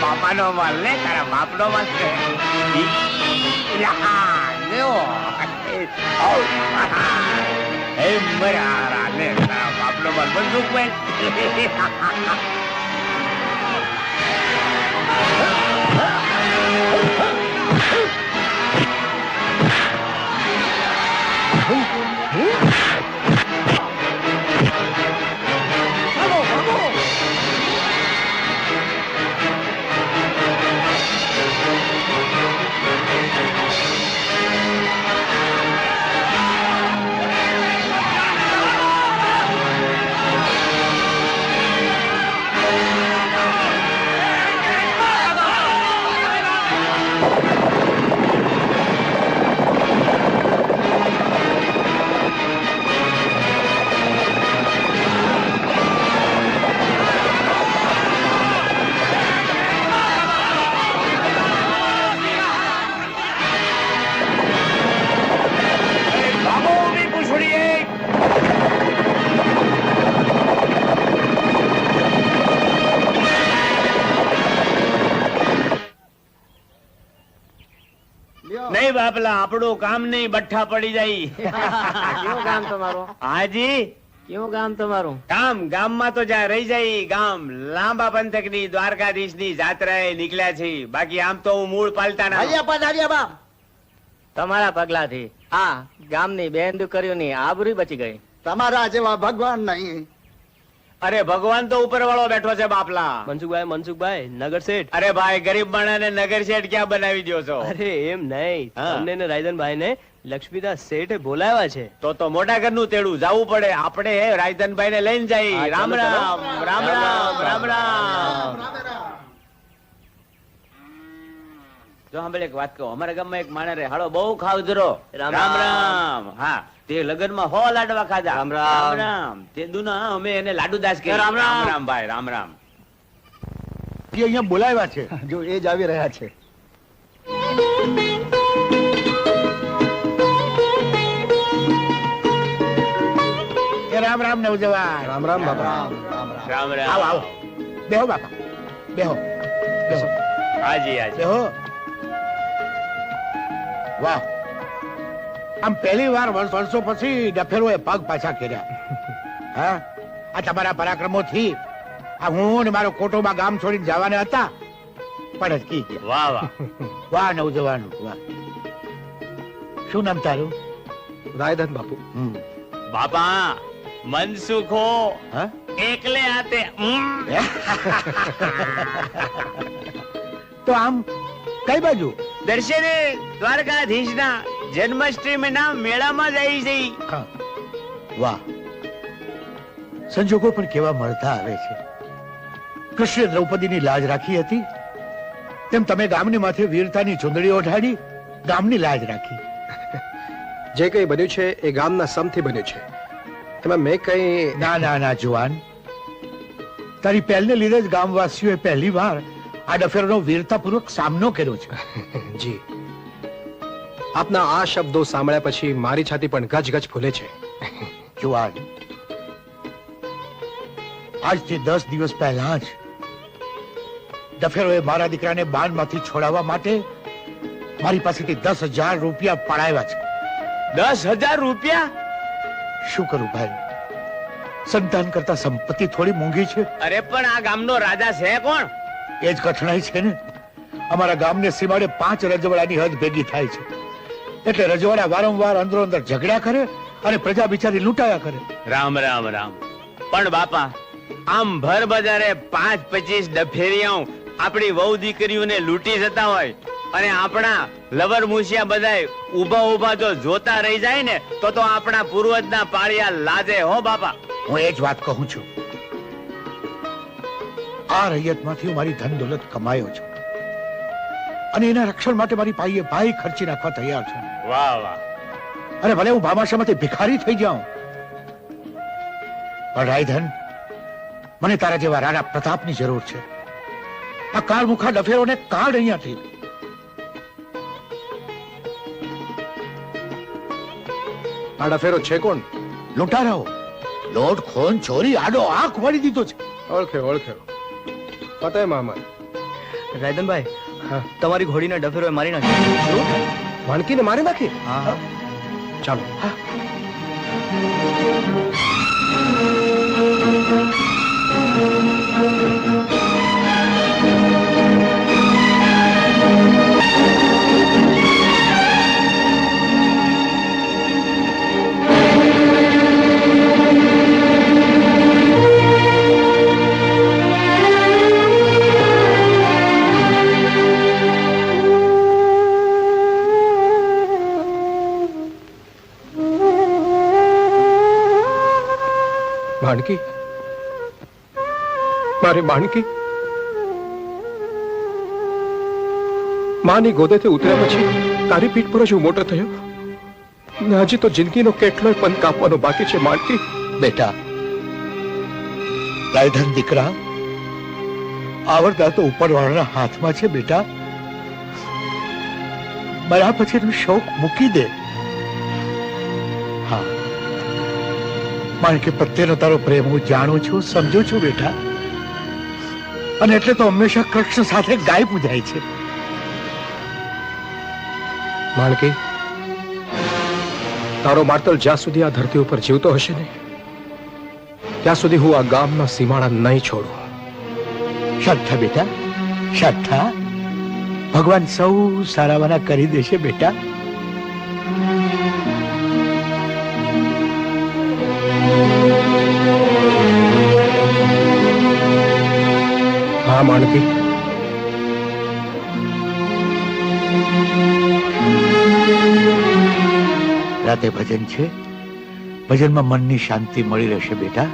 બાપાનો માલ ને તારા બાપનો માલ છે. તારા બાપનો માલ બંદૂક ભાઈ. નહીં બાપલા, આપણું કામ નહીં, બઠ્ઠા પડી જાય. કેવું ગામ તમારું? હાજી, કેવું ગામ તમારું? ગામમાં તો જ્યાં રહી જાય ગામ. લાંબા પંથક ની દ્વારકાધીશ ની જાત્રાએ નીકળ્યા છે. બાકી આમ તો હું મૂળ પાલતાના. તમારા પગલાથી આ ગામની બેન દીકરીઓની આબરૂ બચી ગઈ. તમારા જેવા ભગવાન નહીં. અરે ભગવાન તો ઉપર વાળો બેઠો છે બાપલા. મનસુખભાઈ નગર શેઠ. અરે ભાઈ, ગરીબ માણસને નગર શેઠ ક્યાં બનાવી દો છો? અરે એમ નહીં, હા. તમને ને રાયધનભાઈ ને લક્ષ્મીદાસ શેઠે બોલાવ્યા છે. તો મોટા ઘરનું તેડું જવું પડે. આપણે રાયધનભાઈ ને લઈને જઈ. હા, રામ ચાલો, રામ ચાલો. રામ રામ રામ રામ. જો સાંભળ, એક વાત કહું. અમારા ગામમાં એક માણસ રે, હાલો બહુ ખાવજરો. રામ રામ રામ. રામ. હા, તે લગનમાં 100 લાડવા ખાધા. રામ રામ. રામ. તે દુના અમે એને લાડુદાસ કહે. રામ રામ. રામ ભાઈ, રામ રામ. કે અહીંયા બોલાવ્યા છે. જો એ જ આવી રહ્યા છે. રામ રામ નવજવાન. રામ રામ બાપા. રામ રામ. આવો આવો, બેહો બાપા, બેહો બેહો હાજી હાજી. બેહો. વાહ, આમ પહેલી વાર વર્ષો પછી ડફેરોએ પગ પાછા કર્યા. હા, આ તમારા પરાક્રમોથી આ હું ને મારો કોટોબા ગામ છોડીને જવાના હતા, પણ અટકી ગયા. વાહ વાહ. વાહ નવજવાન, વાહ. શું નામ તારું? રાયધન બાપુ. બાપા, મનસુખો હા, એકલે હાથે તો આમ કઈ બાજુ? દર્શને દ્વારકાધીશના જન્માષ્ટમીના મેળામાં જઈ જઈ. હા, વાહ. સંજોગો પણ કેવા મળતા આવે છે. કૃષ્ણે દ્રૌપદીની લાજ રાખી હતી, તેમ તમે ગામની માથે વીરતાની ચુંદડી ઓઢાડી ગામની લાજ રાખી. જે કઈ બન્યું છે એ ગામના સમથી બન્યું છે. એમાં મેં કઈ ના ના ના જુવાન, તારી પહેલને લીધે જ ગામવાસીઓએ પહેલી વાર આ ડફેરનો વીરતાપૂર્વક સામનો કર્યો છે. જી, આપના આ શબ્દો સાંભળ્યા પછી મારી છાતી પણ ગજ ફૂલે છે. જુવાન, આજથી 10 દિવસ પહેલા જ ડફેરોએ મારા દીકરાને બાણમાંથી છોડાવવા માટે મારી પાસેથી 10,000 રૂપિયા પડાવ્યા છે. 10,000 રૂપિયા? શું કરું ભાઈ, સંતાન કરતા સંપત્તિ થોડી મોંઘી છે. અરે પણ આ ગામનો રાજા છે કોણ? એ જ કઠણાઈ છે ને. અમારા ગામને સીમાડે 5 રજવાડાની હદ ભેગી થાય છે, એટલે રજવાડા વારંવાર અંદરો અંદર ઝઘડ્યા કરે અને પ્રજા બિચારી લૂંટાયા કરે. રામ રામ રામ. પણ બાપા, આમ ભર બજારે 5-25 ડફેરિયાઓ આપણી વહુ દીકરીઓને લૂંટી જતા હોય અને આપણા લવર મુશિયા બધાય ઊભા ઊભા જો જોતા રહી જાય ને તો આપણા પૂર્વજના પાળિયા લાજે હો બાપા. હું એ જ વાત કહું છું. આ રૈયતમાંથી હું મારી ધન દોલત કમાયો છું અને એના રક્ષણ માટે મારી પાઈએ ભાઈ ખર્ચી નાખવા તૈયાર છું. વાહ વાહ. અરે ભલે હું ભામાશામાંથી ભિખારી થઈ જાઉં, પણ રાયધન, મને તારા જેવા રાણા પ્રતાપની જરૂર છે. આ કાળમુખા ડફેરોને કાઢ અહીંયાથી. આ ડફેરો છે કોણ? લૂંટારાઓ, લોટ ખોન ચોરી આડો આંખ વાળી દીધો છે. ઓળખ્યો. પતાય મામા. રાયધનભાઈ, તમારી ઘોડીના ડફેરોએ મારી નાખી. માણકીને મારી નાખી? હા. ચાલો. માણકી, મારી માણકી, માની ગોદેથી ઉતર્યા પછી તારી પીઠ પર જ હું મોટો થયો ને હજી તો જિંદગીનો કેટલોય પંથ કાપવાનો બાકી છે. માણકી બેટા, રાયધન દીકરા, આવડતા તો ઉપરવાળાના હાથમાં છે. બેટા, મર્યા પછીનો શોખ મૂકી દે. હા, માણકી પ્રત્યેનો તારો પ્રેમ હું જાણું છું, સમજુ છું બેટા, અને એટલે તો હંમેશા કૃષ્ણ સાથે ગાય પૂજાય છે. માણકી, તારો માર્તલ જ્યાં સુધી આ ધરતી ઉપર જીવતો હશે ને ત્યાં સુધી હું આ ગામના સીમાડા નહીં છોડું. શ્રદ્ધા બેટા, શ્રદ્ધા. ભગવાન સૌ સારાવાના કરી દેશે બેટા. હા માણકી. રાતે ભજન છે, ભજનમાં મનની શાંતિ મળી રહેશે બેટા.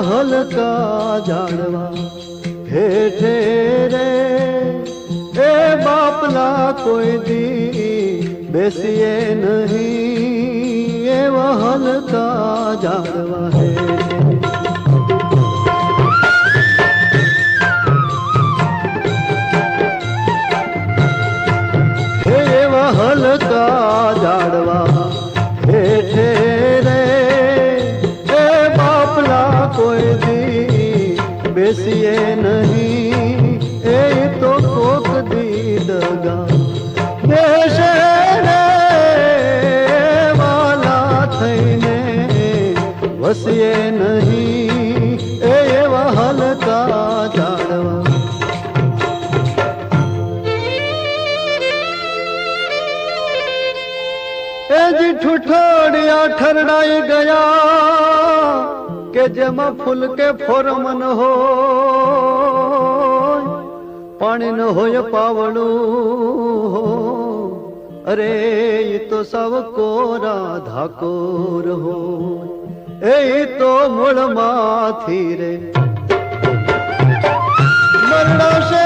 હલકા જાણવા હેઠે રે એ બાપલા કોઈ દી બેસીએ નહીં એવા હલકા જાણવા હેઠે એવા હલકા જાણવા હેઠે રે એ બાપલા કોઈ દી બેસીએ નહીં એ તો કોક દી દગા દેશે રે વાલા થઈને વસીએ નહીં એવા હલકા જાણવા એ જી ઠુઠોડિયા ઠરડાઈ ગયા કે જેમાં ફૂલ કે ફોરમન હોય પાણી ન હોય પાવડું અરે એ તો સવ કોરા ધાકોર હોય એ તો મૂળમાંથી રે મરડાશે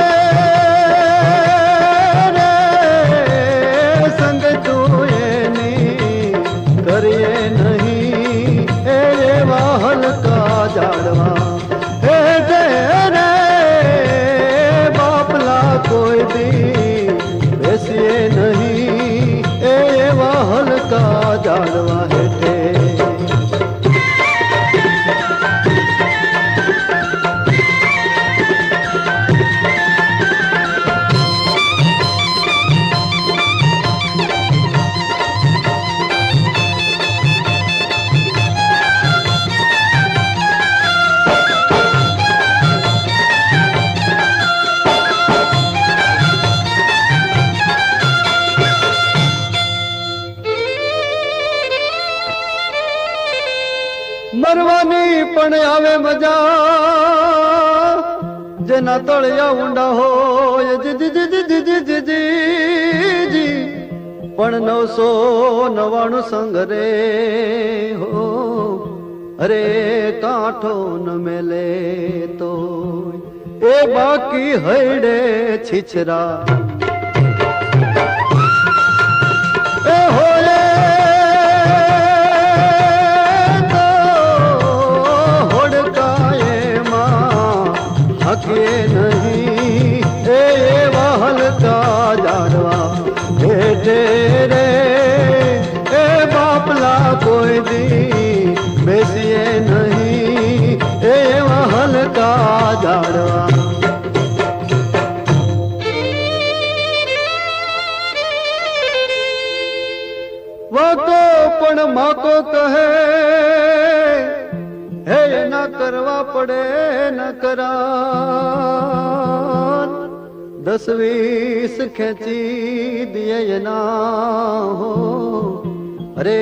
જેના તળિયા ઊંડા હોય જી પણ 999 સંગ રે હો અરે કાંઠો ન મેલે તો એ બાકી હૈડે છીછરા એ હોલે તો હોડકાએમાં હકે નહીં એ હલકા જાડવા હેઠે રે એ બાપલા કોઈ દી બેસીએ નહીં એવા હલકા જાડવા વાતો પણ માકો કહે હે ના કરવા પડે ન કરા 10-20 ખેંચી દિયે ના હો અરે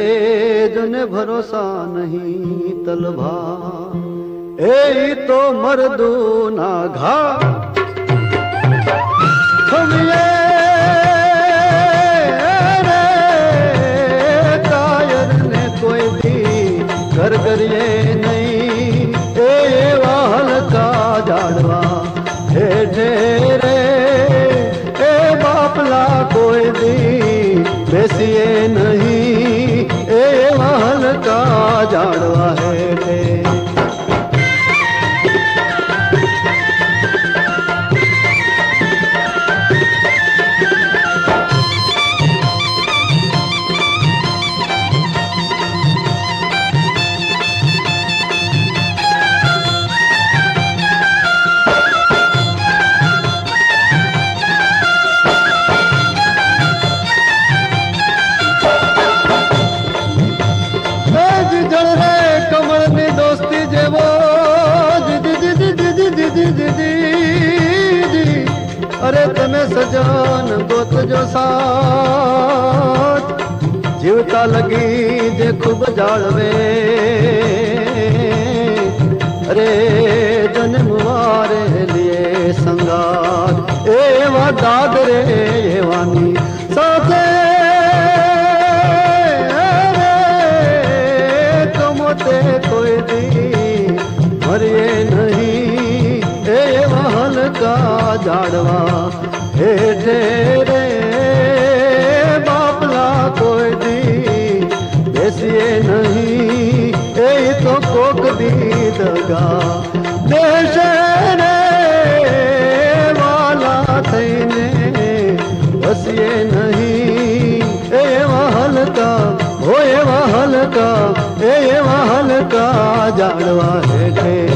જોને ભરોસા નહીં તલભા એ તો મર્દો ના ઘા થમીએ રે કાયર ને કોઈ દી ઘર કરીએ નહીં એવા હલકા જાડવા હેઠે રે એ બાપલા કોઈ દી બેસીએ નહીં એવા હલકા જાડવા હેઠે અરે તમે સજન ગોતજો સાથ જીવતા લગી જે ખૂબ જાળવે અરે જન્મ વારે લીએ સંગાત એવા દાદ રે એવાની સાથે કમોતે કોઈ દી મરીએ નહીં એવા હલકા જાડવા હેઠે રે બાપલા કોઈ દી બેસીએ નહીં એ તો કોક દી દગા દેશે રે વાલા થઈને બસીએ નહીં એવા હલકા હો એવા હલકા જાડવા હેઠે